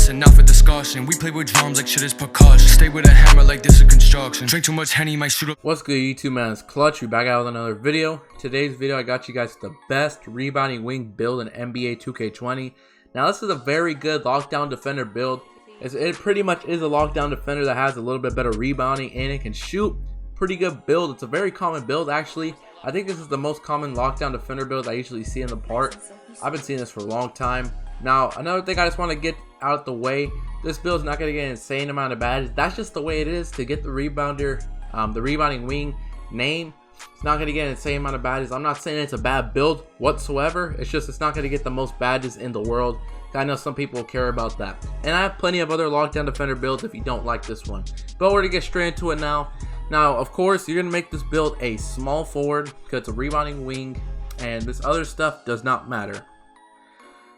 lesson, not for discussion. We play with drums like shit is percussion. Stay with a hammer like this is construction. Drink too much Henny, might shoot up. What's good, YouTube, man? It's Clutch. We back out with another video. Today's video, I got you guys the best rebounding wing build in NBA 2K20. Now, this is a very good lockdown defender build. It pretty much is a lockdown defender that has a little bit better rebounding and it can shoot. Pretty good build. It's a very common build, actually. I think this is the most common lockdown defender build I usually see in the park. I've been seeing this for a long time. Now, another thing I just want to get out the way, this build is not going to get an insane amount of badges. That's just the way it is to get the rebounder, the rebounding wing name. It's not going to get an insane amount of badges. I'm not saying it's a bad build whatsoever. It's just it's not going to get the most badges in the world. I know some people care about that. And I have plenty of other lockdown defender builds if you don't like this one. But we're going to get straight into it now. Now, of course, you're going to make this build a small forward because it's a rebounding wing. And this other stuff does not matter.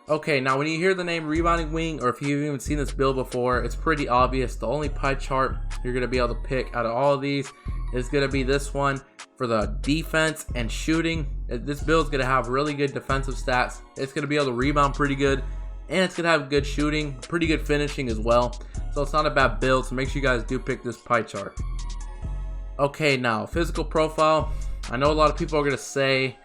Okay, now when you hear the name rebounding wing, or if you've even seen this build before, it's pretty obvious. The only pie chart you're going to be able to pick out of all of these is going to be this one for the defense and shooting. This build is going to have really good defensive stats. It's going to be able to rebound pretty good, and it's going to have good shooting, pretty good finishing as well. So it's not a bad build, so make sure you guys do pick this pie chart. Okay, now physical profile. I know a lot of people are going to say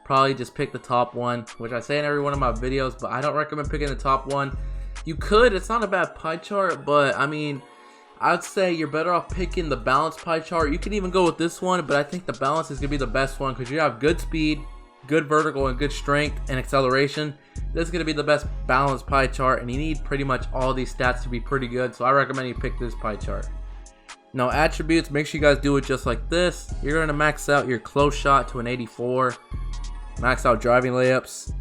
probably just pick the top one, which I say in every one of my videos, but I don't recommend picking the top one. You could, it's not a bad pie chart, but I mean, I'd say you're better off picking the balanced pie chart. You can even go with this one, but I think the balance is going to be the best one because you have good speed, good vertical, and good strength and acceleration. This is going to be the best balanced pie chart, and you need pretty much all these stats to be pretty good, so I recommend you pick this pie chart. Now, attributes, make sure you guys do it just like this. You're going to max out your close shot to an 84. Max out driving layups.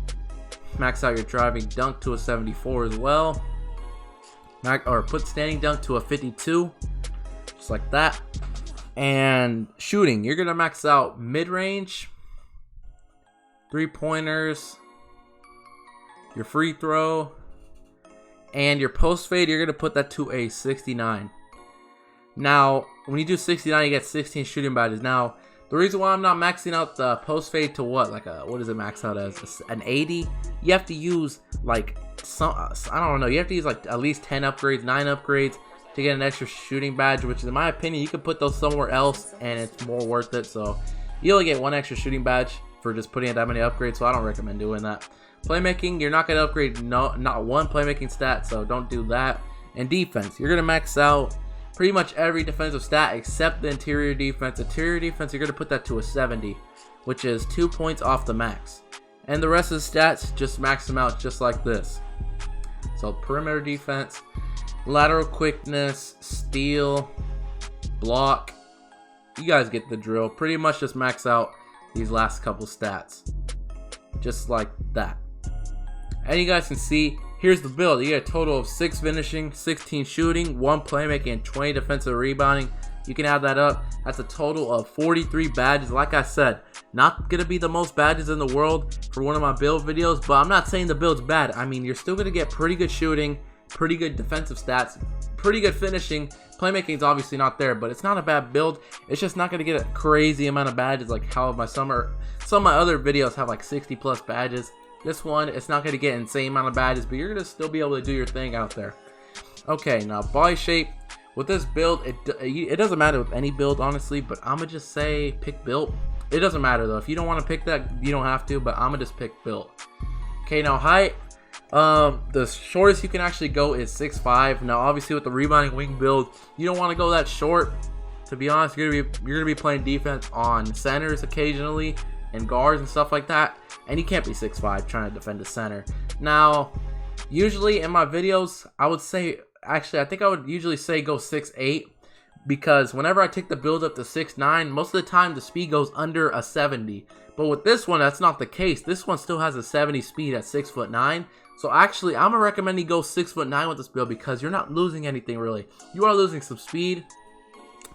Max out your driving dunk to a 74 as well. Put standing dunk to a 52. Just like that. And shooting, you're going to max out mid-range, 3-pointers, your free throw, and your post fade, you're going to put that to a 69. Now, when you do 69, you get 16 shooting badges. Now, the reason why I'm not maxing out the post fade to what does it max out as? An 80? You have to use like I don't know. You have to use like at least 10 upgrades, 9 upgrades to get an extra shooting badge, which in my opinion, you could put those somewhere else and it's more worth it. So you only get one extra shooting badge for just putting in that many upgrades. So I don't recommend doing that. Playmaking, you're not going to upgrade not one playmaking stat, so don't do that. And defense, you're going to max out pretty much every defensive stat except the interior defense. Interior defense, you're going to put that to a 70, which is 2 points off the max. And the rest of the stats, just max them out just like this. So perimeter defense, lateral quickness, steal, block. You guys get the drill. Pretty much just max out these last couple stats. Just like that. And you guys can see, here's the build. You get a total of 6 finishing, 16 shooting, 1 playmaking, and 20 defensive rebounding. You can add that up. That's a total of 43 badges. Like I said, not going to be the most badges in the world for one of my build videos, but I'm not saying the build's bad. I mean, you're still going to get pretty good shooting, pretty good defensive stats, pretty good finishing. Playmaking is obviously not there, but it's not a bad build. It's just not going to get a crazy amount of badges like how some of my other videos have like 60 plus badges. This one, it's not going to get an insane amount of badges, but you're going to still be able to do your thing out there. Okay, now body shape. With this build, it doesn't matter with any build, honestly, but I'm going to just say pick build. It doesn't matter, though. If you don't want to pick that, you don't have to, but I'm going to just pick build. Okay, now height. The shortest you can actually go is 6'5". Now, obviously, with the rebounding wing build, you don't want to go that short. To be honest, you're gonna be playing defense on centers occasionally and guards and stuff like that, and you can't be 6'5" trying to defend a center. Now, usually in my videos, I would say, actually, I think I would usually say go 6'8", because whenever I take the build up to 6'9", most of the time the speed goes under a 70. But with this one, that's not the case. This one still has a 70 speed at 6'9". So actually, I'm gonna recommend you go 6'9" with this build because you're not losing anything really. You are losing some speed,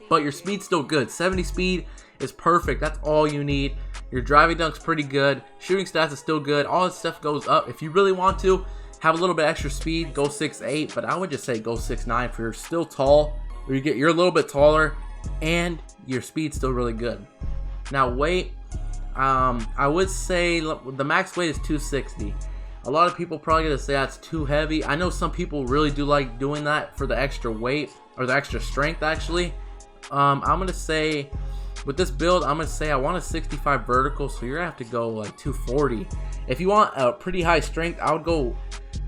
but your speed's still good. 70 speed is perfect. That's all you need. Your driving dunk's pretty good. Shooting stats is still good. All this stuff goes up. If you really want to have a little bit extra speed, go 6'8", but I would just say go 6'9" if you're still tall, or you're a little bit taller, and your speed's still really good. Now weight, I would say the max weight is 260. A lot of people probably gonna say that's too heavy. I know some people really do like doing that for the extra weight or the extra strength actually. I'm gonna say with this build, I'm gonna say I want a 65 vertical, so you're gonna have to go like 240. If you want a pretty high strength, I would go.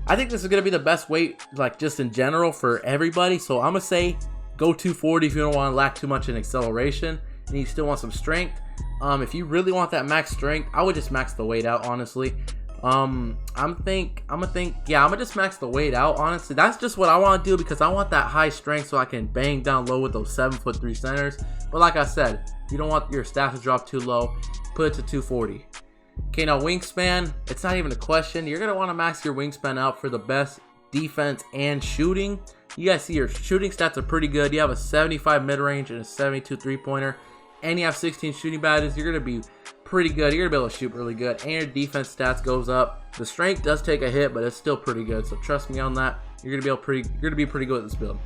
I think this is gonna be the best weight, like just in general for everybody. So I'm gonna say go 240 if you don't want to lack too much in acceleration and you still want some strength. If you really want that max strength, I would just max the weight out, honestly. I'm gonna just max the weight out, honestly. That's just what I want to do because I want that high strength so I can bang down low with those 7'3" centers. But like I said, you don't want your stats to drop too low. Put it to 240. Okay, now wingspan, it's not even a question. You're gonna want to max your wingspan out for the best defense and shooting. You guys see your shooting stats are pretty good. You have a 75 mid-range and a 72 three-pointer, and you have 16 shooting badges. You're gonna be pretty good. You're gonna be able to shoot really good, and your defense stats goes up. The strength does take a hit, but it's still pretty good. So trust me on that. You're gonna be pretty good at this build.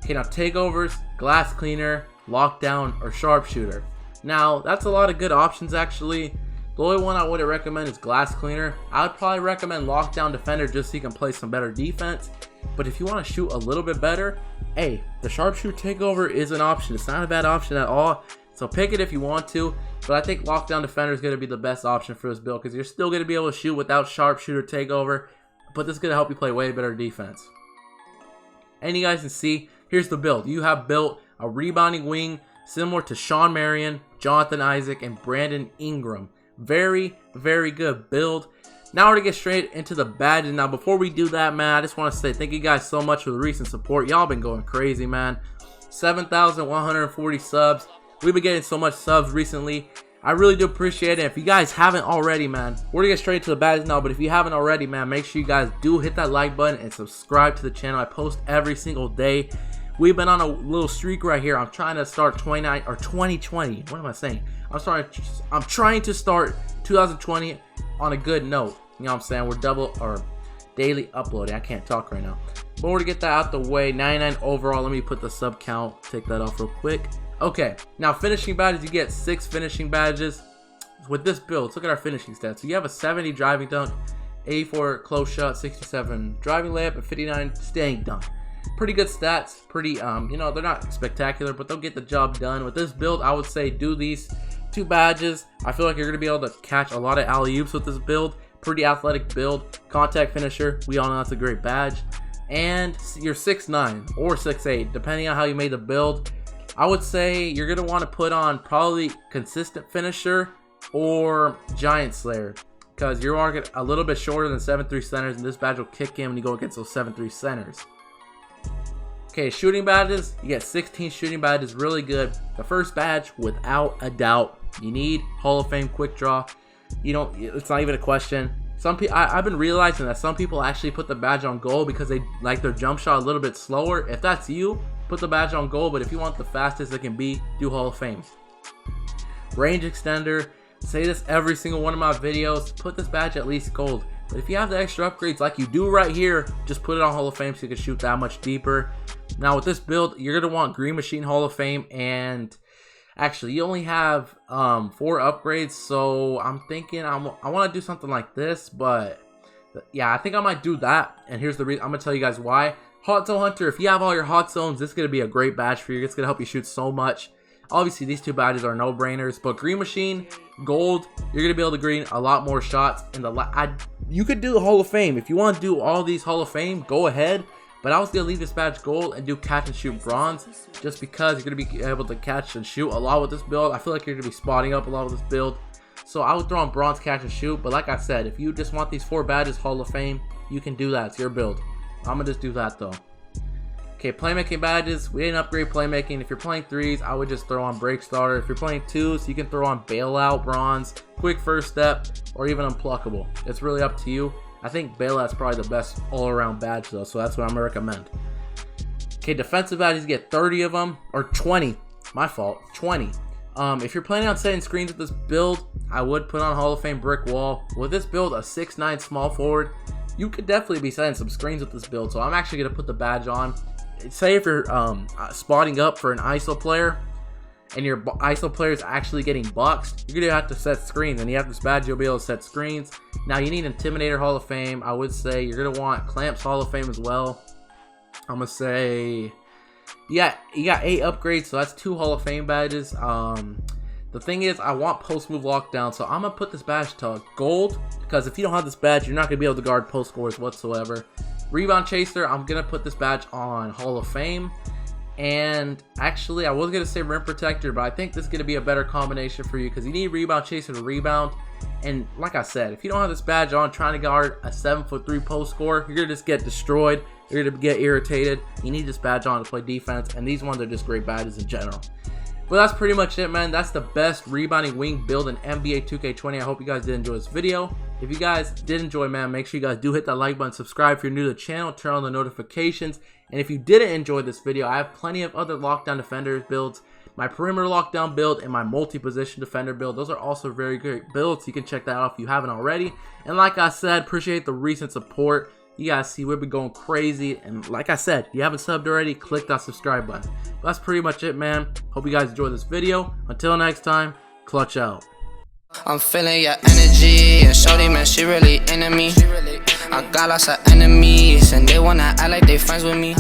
Okay, now takeovers, glass cleaner, lockdown, or sharpshooter. Now that's a lot of good options actually. The only one I wouldn't recommend is glass cleaner. I would probably recommend lockdown defender just so you can play some better defense. But if you want to shoot a little bit better, hey, the sharpshooter takeover is an option. It's not a bad option at all. So pick it if you want to. But I think lockdown defender is going to be the best option for this build because you're still going to be able to shoot without sharpshooter takeover. But this is going to help you play way better defense. And you guys can see, here's the build. You have built a rebounding wing similar to Sean Marion, Jonathan Isaac, and Brandon Ingram. Very, very good build. Now we're going to get straight into the badges. Now before we do that, man, I just want to say thank you guys so much for the recent support. Y'all been going crazy, man. 7,140 subs. We've been getting so much subs recently. I really do appreciate it. If you guys haven't already, man, we're going to get straight to the badges now. But if you haven't already, man, make sure you guys do hit that like button and subscribe to the channel. I post every single day. We've been on a little streak right here. I'm trying to start 2020. What am I saying? I'm trying to start 2020 on a good note. You know what I'm saying? We're double or daily uploading. I can't talk right now. But we're to get that out the way. 99 overall. Let me put the sub count. Take that off real quick. Okay. Now finishing badges. You get 6 finishing badges. With this build, let's look at our finishing stats. So you have a 70 driving dunk, 84 close shot, 67 driving layup, and 59 staying dunk. Pretty good stats. Pretty, you know, they're not spectacular, but they'll get the job done. With this build, I would say do these 2 badges. I feel like you're going to be able to catch a lot of alley-oops with this build. Pretty athletic build. Contact finisher. We all know that's a great badge. And you're 6'9" or 6'8", depending on how you made the build. I would say you're going to want to put on probably consistent finisher or giant slayer, because you're a little bit shorter than 7'3" centers, and this badge will kick in when you go against those 7'3" centers. Okay, shooting badges. You get 16 shooting badges, really good. The first badge, without a doubt, you need Hall of Fame quick draw. You don't. It's not even a question. Some people, I've been realizing that some people actually put the badge on gold because they like their jump shot a little bit slower. If that's you, put the badge on gold. But if you want the fastest it can be, do Hall of Fame. Range extender. Say this every single one of my videos. Put this badge at least gold. But if you have the extra upgrades like you do right here, just put it on Hall of Fame so you can shoot that much deeper. Now with this build, you're going to want Green Machine Hall of Fame, and actually you only have 4 upgrades, so I'm thinking I want to do something like this, but yeah, I think I might do that, and here's the reason. I'm going to tell you guys why. Hot Zone Hunter, if you have all your hot zones, this is going to be a great badge for you. It's going to help you shoot so much. Obviously, these 2 badges are no-brainers, but Green Machine, Gold, you're going to be able to green a lot more shots. You could do the Hall of Fame. If you want to do all these Hall of Fame, go ahead. But I was going to leave this badge Gold and do Catch and Shoot Bronze, just because you're going to be able to catch and shoot a lot with this build. I feel like you're going to be spotting up a lot with this build. So I would throw on Bronze, Catch and Shoot. But like I said, if you just want these 4 badges Hall of Fame, you can do that. It's your build. I'm going to just do that, though. Okay, playmaking badges. We didn't upgrade playmaking. If you're playing 3s, I would just throw on Break Starter. If you're playing 2s, you can throw on Bailout, Bronze, Quick First Step, or even Unpluckable. It's really up to you. I think Bailout's probably the best all-around badge, though, so that's what I'm going to recommend. Okay, defensive badges, you get 30 of them, or 20. My fault, 20. If you're planning on setting screens with this build, I would put on Hall of Fame Brick Wall. With this build, a 6'9" small forward, you could definitely be setting some screens with this build, so I'm actually going to put the badge on. Say if you're spotting up for an ISO player, and your ISO player is actually getting boxed, you're gonna have to set screens, and you have this badge, you'll be able to set screens. Now you need Intimidator Hall of Fame. I would say you're gonna want Clamps Hall of Fame as well. I'm gonna say, yeah, you got 8 upgrades, so that's 2 Hall of Fame badges. The thing is, I want post move lockdown, so I'm gonna put this badge to gold, because if you don't have this badge, you're not gonna be able to guard post scores whatsoever. Rebound Chaser, I'm gonna put this badge on Hall of Fame. And actually, I was gonna say Rim Protector, but I think this is gonna be a better combination for you, because you need Rebound Chaser to rebound. And like I said, if you don't have this badge on trying to guard a 7'3" post score, you're gonna just get destroyed. You're gonna get irritated. You need this badge on to play defense, and these ones are just great badges in general. But that's pretty much it, man. That's the best rebounding wing build in NBA 2K20. I hope you guys did enjoy this video. If you guys did enjoy, man, make sure you guys do hit that like button, subscribe if you're new to the channel, turn on the notifications. And if you didn't enjoy this video, I have plenty of other lockdown defenders builds. My perimeter lockdown build and my multi-position defender build. Those are also very great builds. You can check that out if you haven't already. And like I said, appreciate the recent support. You guys see we've been going crazy, and like I said, if you haven't subbed already, click that subscribe button. But that's pretty much it, man. Hope you guys enjoyed this video. Until next time, clutch out. I'm feeling your energy, and shorty, man, she really into me. I got lots of enemies, and they wanna act like they friends with me.